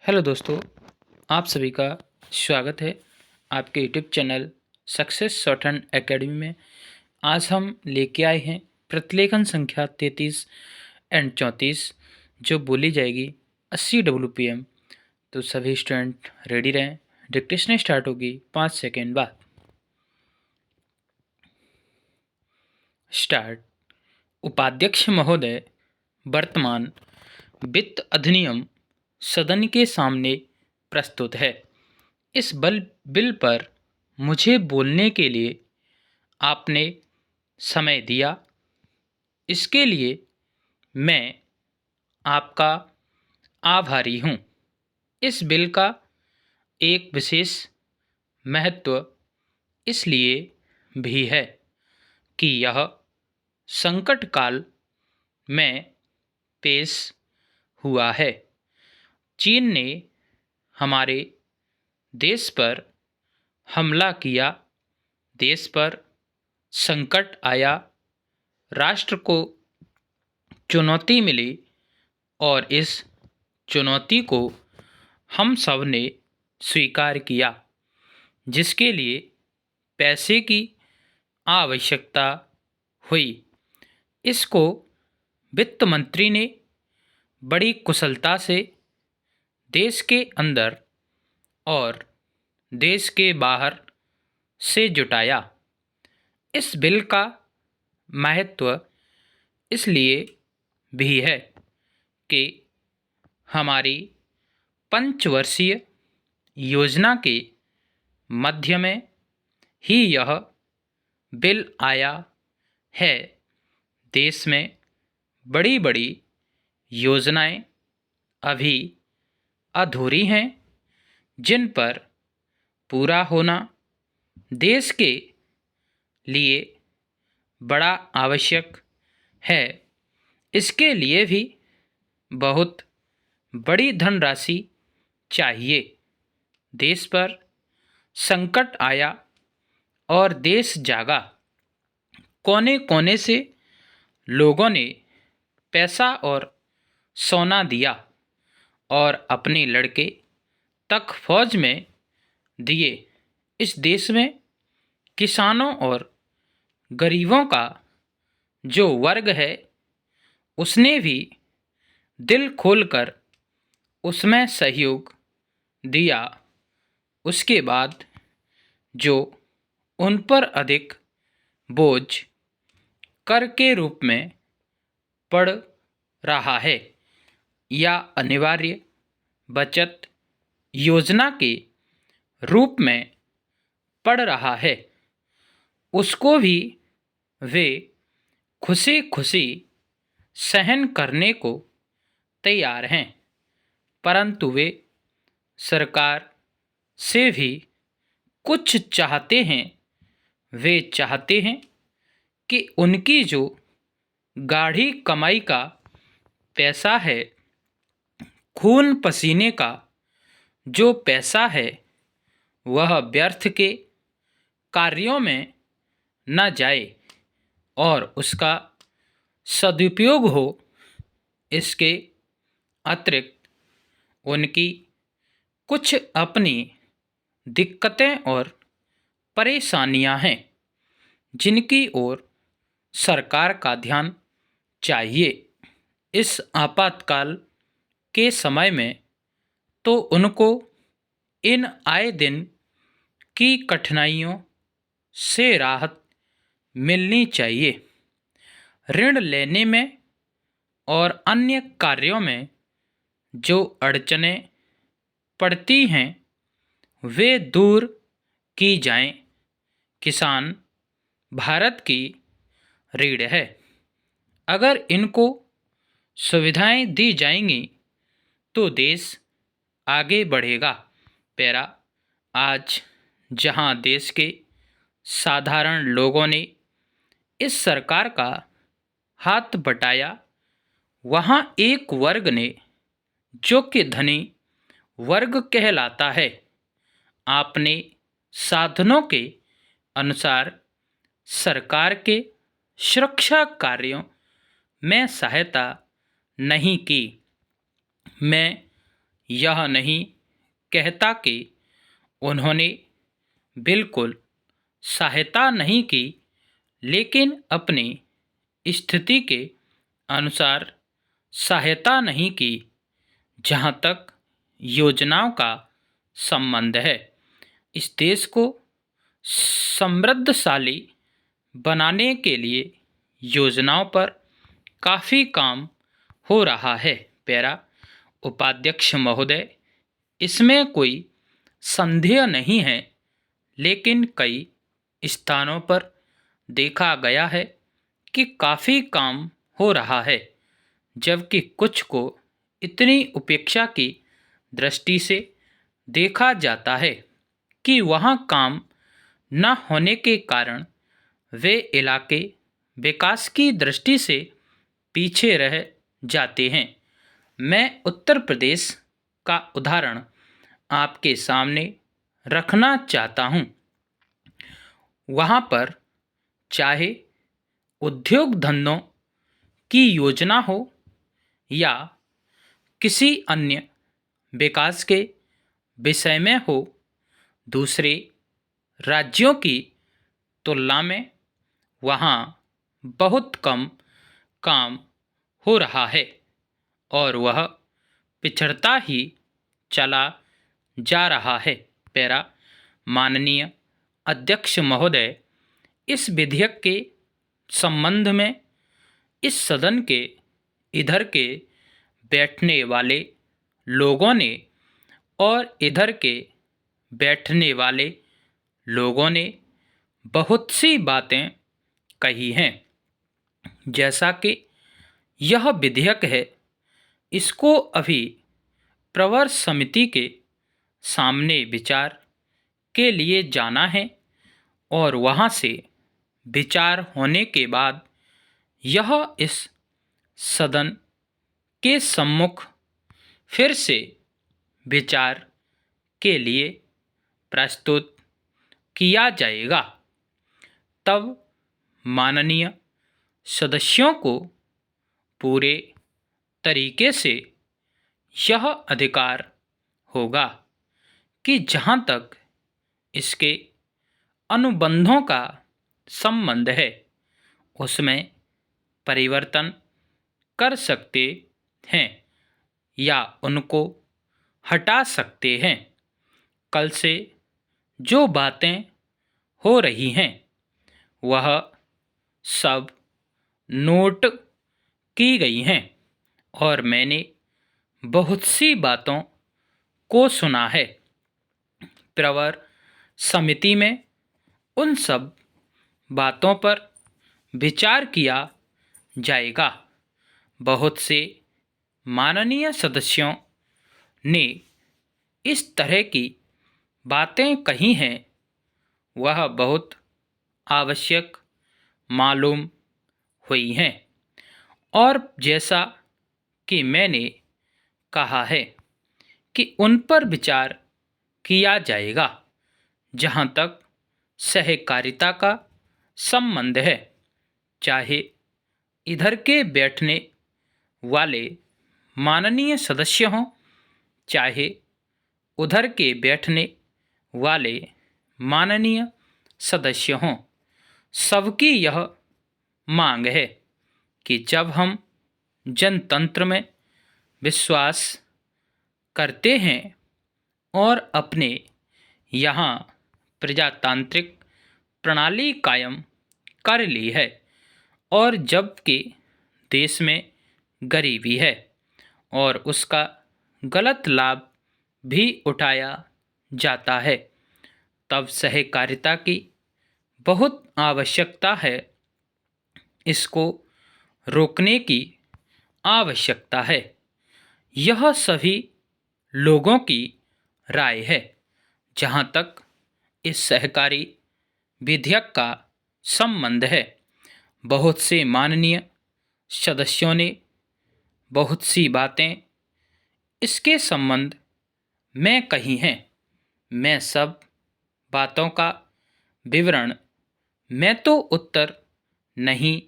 Hello दोस्तों, आप सभी का स्वागत है आपके YouTube channel success shorthand academy में। आज हम लेके आए हैं प्रतिलेखन संख्या 33 एंड 34 जो बोली जाएगी 80 WPM। तो सभी स्टूडेंट रेडी रहें। डिक्टेशन स्टार्ट होगी 5 सेकेंड बाद। स्टार्ट। उपाध्यक्ष महोदय, वर्तमान वित्त अधिनियम सदन के सामने प्रस्तुत है। इस बिल पर मुझे बोलने के लिए आपने समय दिया, इसके लिए मैं आपका आभारी हूँ। इस बिल का एक विशेष महत्व इसलिए भी है कि यह संकट काल में पेश हुआ है। चीन ने हमारे देश पर हमला किया, देश पर संकट आया, राष्ट्र को चुनौती मिली और इस चुनौती को हम सब ने स्वीकार किया, जिसके लिए पैसे की आवश्यकता हुई। इसको वित्त मंत्री ने बड़ी कुशलता से देश के अंदर और देश के बाहर से जुटाया। इस बिल का महत्व इसलिए भी है कि हमारी पंचवर्षीय योजना के मध्य में ही यह बिल आया है। देश में बड़ी बड़ी योजनाएं अभी अधूरी हैं, जिन पर पूरा होना देश के लिए बड़ा आवश्यक है। इसके लिए भी बहुत बड़ी धनराशि चाहिए। देश पर संकट आया और देश जागा। कोने कोने से लोगों ने पैसा और सोना दिया और अपने लड़के तक फौज में दिए। इस देश में किसानों और गरीबों का जो वर्ग है, उसने भी दिल खोलकर उसमें सहयोग दिया। उसके बाद जो उन पर अधिक बोझ कर के रूप में पड़ रहा है या अनिवार्य बचत योजना के रूप में पड़ रहा है, उसको भी वे खुशी खुशी सहन करने को तैयार हैं। परंतु वे सरकार से भी कुछ चाहते हैं। वे चाहते हैं कि उनकी जो गाढ़ी कमाई का पैसा है, खून पसीने का जो पैसा है, वह व्यर्थ के कार्यों में न जाए और उसका सदुपयोग हो। इसके अतिरिक्त उनकी कुछ अपनी दिक्कतें और परेशानियां हैं, जिनकी ओर सरकार का ध्यान चाहिए। इस आपातकाल के समय में तो उनको इन आए दिन की कठिनाइयों से राहत मिलनी चाहिए। ऋण लेने में और अन्य कार्यों में जो अड़चनें पड़ती हैं, वे दूर की जाएं। किसान भारत की रीढ़ है। अगर इनको सुविधाएं दी जाएंगी तो देश आगे बढ़ेगा। पैरा आज जहां देश के साधारण लोगों ने इस सरकार का हाथ बटाया, वहां एक वर्ग ने, जो कि धनी वर्ग कहलाता है, आपने साधनों के अनुसार सरकार के सुरक्षा कार्यों में सहायता नहीं की। मैं यह नहीं कहता कि उन्होंने बिल्कुल सहायता नहीं की, लेकिन अपनी स्थिति के अनुसार सहायता नहीं की। जहाँ तक योजनाओं का संबंध है, इस देश को समृद्धशाली बनाने के लिए योजनाओं पर काफ़ी काम हो रहा है। पैरा उपाध्यक्ष महोदय, इसमें कोई संदेह नहीं है, लेकिन कई स्थानों पर देखा गया है कि काफ़ी काम हो रहा है, जबकि कुछ को इतनी उपेक्षा की दृष्टि से देखा जाता है कि वहाँ काम न होने के कारण वे इलाके विकास की दृष्टि से पीछे रह जाते हैं। मैं उत्तर प्रदेश का उदाहरण आपके सामने रखना चाहता हूँ। वहाँ पर चाहे उद्योग धंधों की योजना हो या किसी अन्य विकास के विषय में हो, दूसरे राज्यों की तुलना में वहाँ बहुत कम काम हो रहा है और वह पिछड़ता ही चला जा रहा है। पैरा माननीय अध्यक्ष महोदय, इस विधेयक के संबंध में इस सदन के इधर के बैठने वाले लोगों ने और इधर के बैठने वाले लोगों ने बहुत सी बातें कही हैं। जैसा कि यह विधेयक है, इसको अभी प्रवर समिति के सामने विचार के लिए जाना है और वहाँ से विचार होने के बाद यह इस सदन के सम्मुख फिर से विचार के लिए प्रस्तुत किया जाएगा। तब माननीय सदस्यों को पूरे तरीके से यह अधिकार होगा कि जहाँ तक इसके अनुबंधों का संबंध है, उसमें परिवर्तन कर सकते हैं या उनको हटा सकते हैं। कल से जो बातें हो रही हैं, वह सब नोट की गई हैं और मैंने बहुत सी बातों को सुना है। प्रवर समिति में उन सब बातों पर विचार किया जाएगा। बहुत से माननीय सदस्यों ने इस तरह की बातें कही हैं, वह बहुत आवश्यक मालूम हुई हैं और जैसा कि मैंने कहा है कि उन पर विचार किया जाएगा। जहाँ तक सहकारिता का संबंध है, चाहे इधर के बैठने वाले माननीय सदस्य हों, चाहे उधर के बैठने वाले माननीय सदस्य हों, सबकी यह मांग है कि जब हम जनतंत्र में विश्वास करते हैं और अपने यहाँ प्रजातांत्रिक प्रणाली कायम कर ली है और जबकि देश में गरीबी है और उसका गलत लाभ भी उठाया जाता है, तब सहकारिता की बहुत आवश्यकता है। इसको रोकने की आवश्यकता है। यह सभी लोगों की राय है। जहाँ तक इस सहकारी विधेयक का संबंध है, बहुत से माननीय सदस्यों ने बहुत सी बातें इसके संबंध में कही हैं। मैं सब बातों का विवरण मैं तो उत्तर नहीं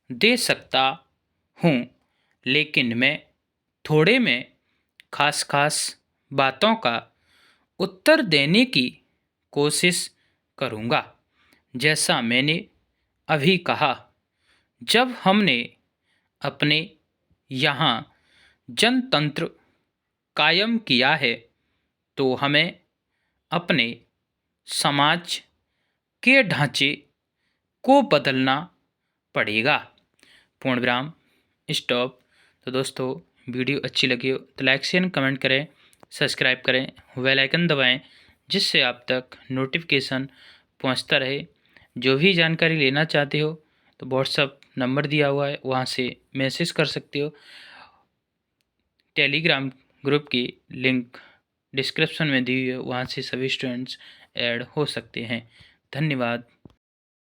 दे सकता हूँ, लेकिन मैं थोड़े में खास बातों का उत्तर देने की कोशिश करूँगा। जैसा मैंने अभी कहा, जब हमने अपने यहाँ जनतंत्र कायम किया है तो हमें अपने समाज के ढांचे को बदलना पड़ेगा। पूर्ण विराम, स्टॉप। तो दोस्तों, वीडियो अच्छी लगी हो तो लाइक शेयर कमेंट करें, सब्सक्राइब करें, बेल आइकन दबाएं, जिससे आप तक नोटिफिकेशन पहुंचता रहे। जो भी जानकारी लेना चाहते हो तो व्हाट्सअप नंबर दिया हुआ है, वहां से मैसेज कर सकते हो। टेलीग्राम ग्रुप की लिंक डिस्क्रिप्शन में दी हुई है, वहाँ से सभी स्टूडेंट्स ऐड हो सकते हैं। धन्यवाद।